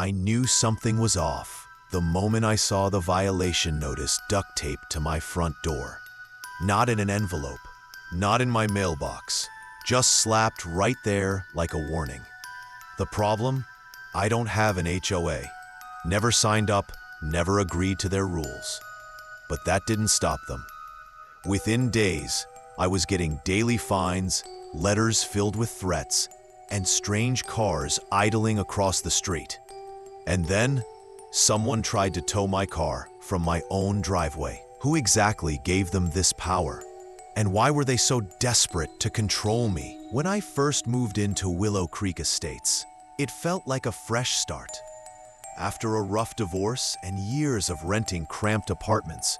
I knew something was off the moment I saw the violation notice duct taped to my front door. Not in an envelope, not in my mailbox, just slapped right there like a warning. The problem? I don't have an HOA. Never signed up, never agreed to their rules. But that didn't stop them. Within days, I was getting daily fines, letters filled with threats, and strange cars idling across the street. And then, someone tried to tow my car from my own driveway. Who exactly gave them this power? And why were they so desperate to control me? When I first moved into Willow Creek Estates, it felt like a fresh start. After a rough divorce and years of renting cramped apartments,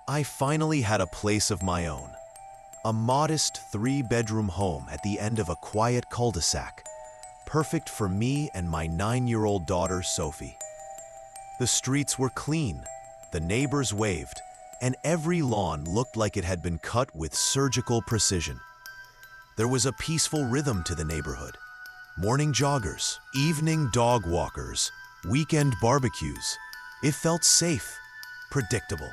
I finally had a place of my own. A modest 3-bedroom home at the end of a quiet cul-de-sac, perfect for me and my 9-year-old daughter, Sophie. The streets were clean, the neighbors waved, and every lawn looked like it had been cut with surgical precision. There was a peaceful rhythm to the neighborhood. Morning joggers, evening dog walkers, weekend barbecues. It felt safe, predictable.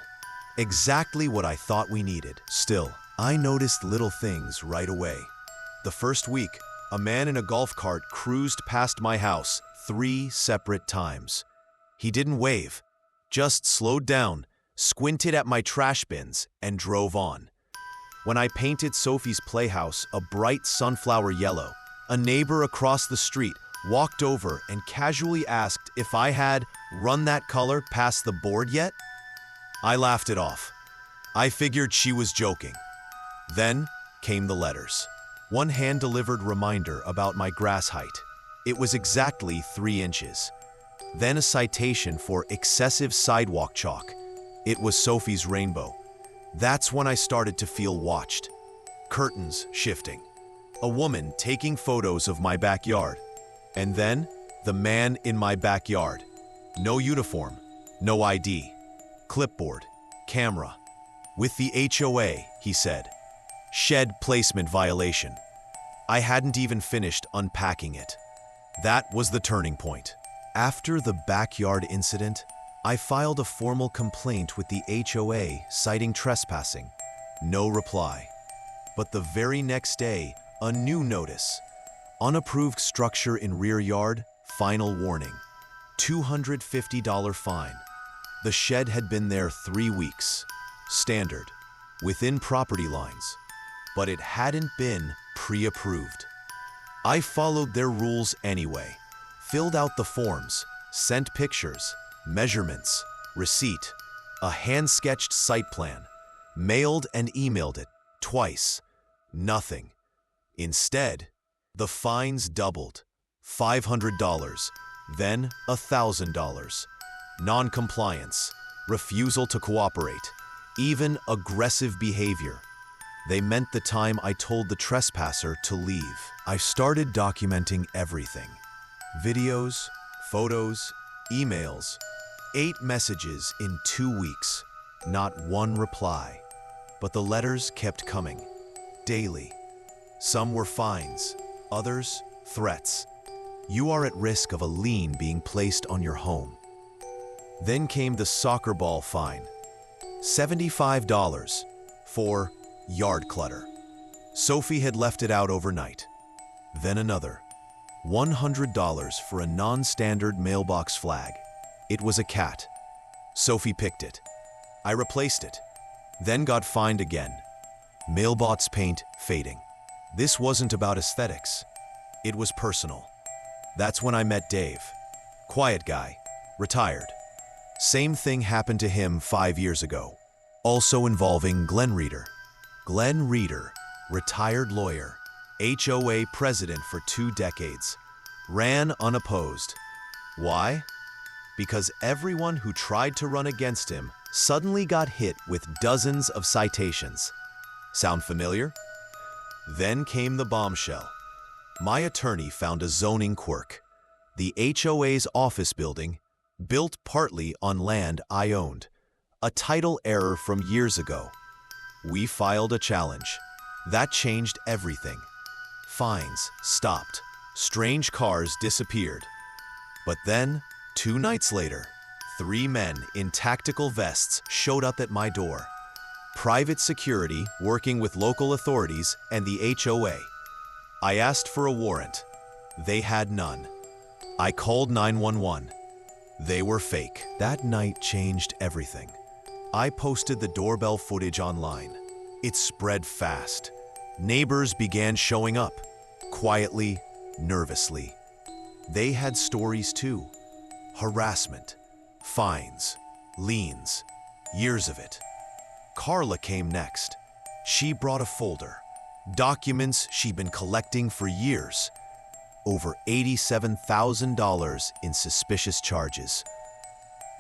Exactly what I thought we needed. Still, I noticed little things right away. The first week, a man in a golf cart cruised past my house 3 separate times. He didn't wave, just slowed down, squinted at my trash bins, and drove on. When I painted Sophie's playhouse a bright sunflower yellow, a neighbor across the street walked over and casually asked if I had run that color past the board yet. I laughed it off. I figured she was joking. Then came the letters. One hand-delivered reminder about my grass height. It was exactly 3 inches. Then a citation for excessive sidewalk chalk. It was Sophie's rainbow. That's when I started to feel watched. Curtains shifting. A woman taking photos of my backyard. And then, the man in my backyard. No uniform, no ID. Clipboard, camera. With the HOA, he said. Shed placement violation. I hadn't even finished unpacking it. That was the turning point. After the backyard incident, I filed a formal complaint with the HOA citing trespassing. No reply. But the very next day, a new notice. Unapproved structure in rear yard, final warning. $250 fine. The shed had been there 3 weeks. Standard. Within property lines. But it hadn't been pre-approved. I followed their rules anyway. Filled out the forms, sent pictures, measurements, receipt, a hand-sketched site plan, mailed and emailed it twice. Nothing. Instead, the fines doubled. $500, then $1,000. Non-compliance, refusal to cooperate, even aggressive behavior. They meant the time I told the trespasser to leave. I started documenting everything. Videos, photos, emails. 8 messages in 2 weeks. Not one reply. But the letters kept coming. Daily. Some were fines, others threats. You are at risk of a lien being placed on your home. Then came the soccer ball fine. $75 for yard clutter. Sophie had left it out overnight. Then another. $100 for a non-standard mailbox flag. It was a cat. Sophie picked it. I replaced it. Then got fined again. Mailbox paint fading. This wasn't about aesthetics. It was personal. That's when I met Dave. Quiet guy. Retired. Same thing happened to him 5 years ago. Also involving Glenn Reeder. Glenn Reeder, retired lawyer, HOA president for 2 decades, ran unopposed. Why? Because everyone who tried to run against him suddenly got hit with dozens of citations. Sound familiar? Then came the bombshell. My attorney found a zoning quirk. The HOA's office building, built partly on land I owned, a title error from years ago. We filed a challenge. That changed everything. Fines stopped. Strange cars disappeared. But then, 2 nights later, 3 men in tactical vests showed up at my door. Private security working with local authorities and the HOA. I asked for a warrant. They had none. I called 911. They were fake. That night changed everything. I posted the doorbell footage online. It spread fast. Neighbors began showing up, quietly, nervously. They had stories too. Harassment, fines, liens, years of it. Carla came next. She brought a folder, documents she'd been collecting for years. Over $87,000 in suspicious charges.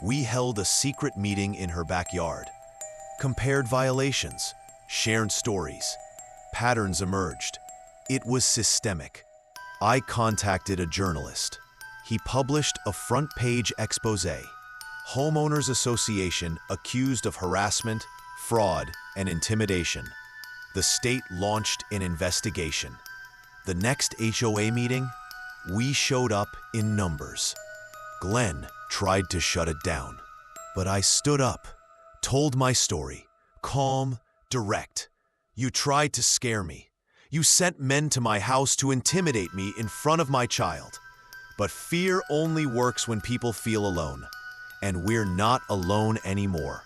We held a secret meeting in her backyard, compared violations, shared stories. Patterns emerged. It was systemic. I contacted a journalist. He published a front-page exposé. Homeowners Association accused of harassment, fraud, and intimidation. The state launched an investigation. The next HOA meeting, we showed up in numbers. Glenn tried to shut it down, but I stood up, told my story, calm, direct. You tried to scare me. You sent men to my house to intimidate me in front of my child. But fear only works when people feel alone, and we're not alone anymore.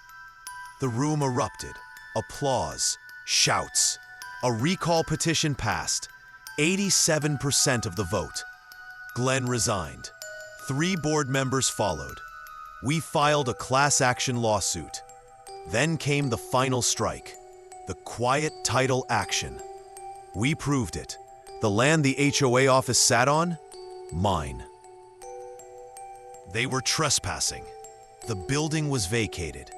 The room erupted. Applause, shouts. A recall petition passed. 87% of the vote. Glenn resigned. 3 board members followed. We filed a class action lawsuit. Then came the final strike, the quiet title action. We proved it. The land the HOA office sat on? Mine. They were trespassing. The building was vacated.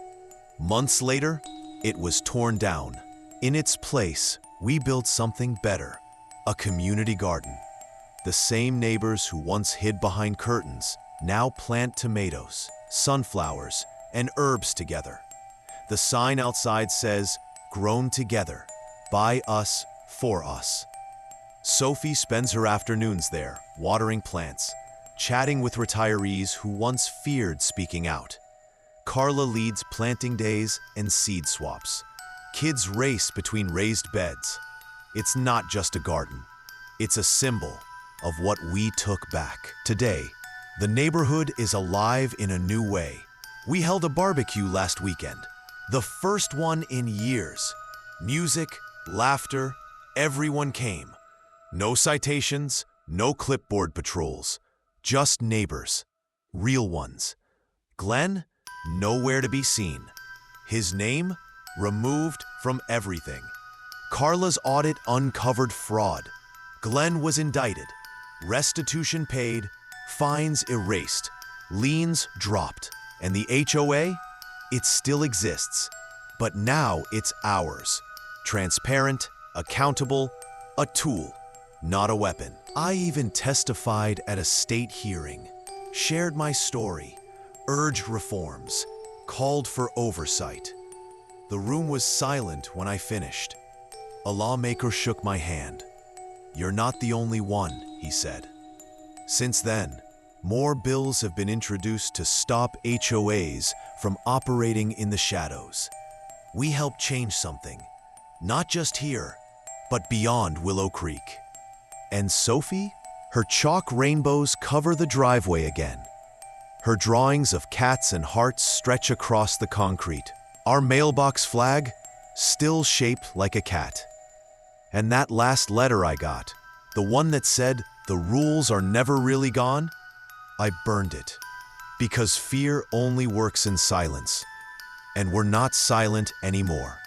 Months later, it was torn down. In its place, we built something better, a community garden. The same neighbors who once hid behind curtains now plant tomatoes, sunflowers, and herbs together. The sign outside says, "Grown together, by us, for us." Sophie spends her afternoons there, watering plants, chatting with retirees who once feared speaking out. Carla leads planting days and seed swaps. Kids race between raised beds. It's not just a garden. It's a symbol of what we took back. Today, the neighborhood is alive in a new way. We held a barbecue last weekend, the first one in years. Music, laughter, everyone came. No citations, no clipboard patrols, just neighbors, real ones. Glenn, nowhere to be seen. His name, removed from everything. Carla's audit uncovered fraud. Glenn was indicted. Restitution paid, fines erased, liens dropped. And the HOA? It still exists, but now it's ours. Transparent, accountable, a tool, not a weapon. I even testified at a state hearing, shared my story, urged reforms, called for oversight. The room was silent when I finished. A lawmaker shook my hand. "You're not the only one," he said. Since then, more bills have been introduced to stop HOAs from operating in the shadows. We help change something, not just here, but beyond Willow Creek. And Sophie? Her chalk rainbows cover the driveway again. Her drawings of cats and hearts stretch across the concrete. Our mailbox flag, still shaped like a cat. And that last letter I got, the one that said, "The rules are never really gone," I burned it. Because fear only works in silence. And we're not silent anymore.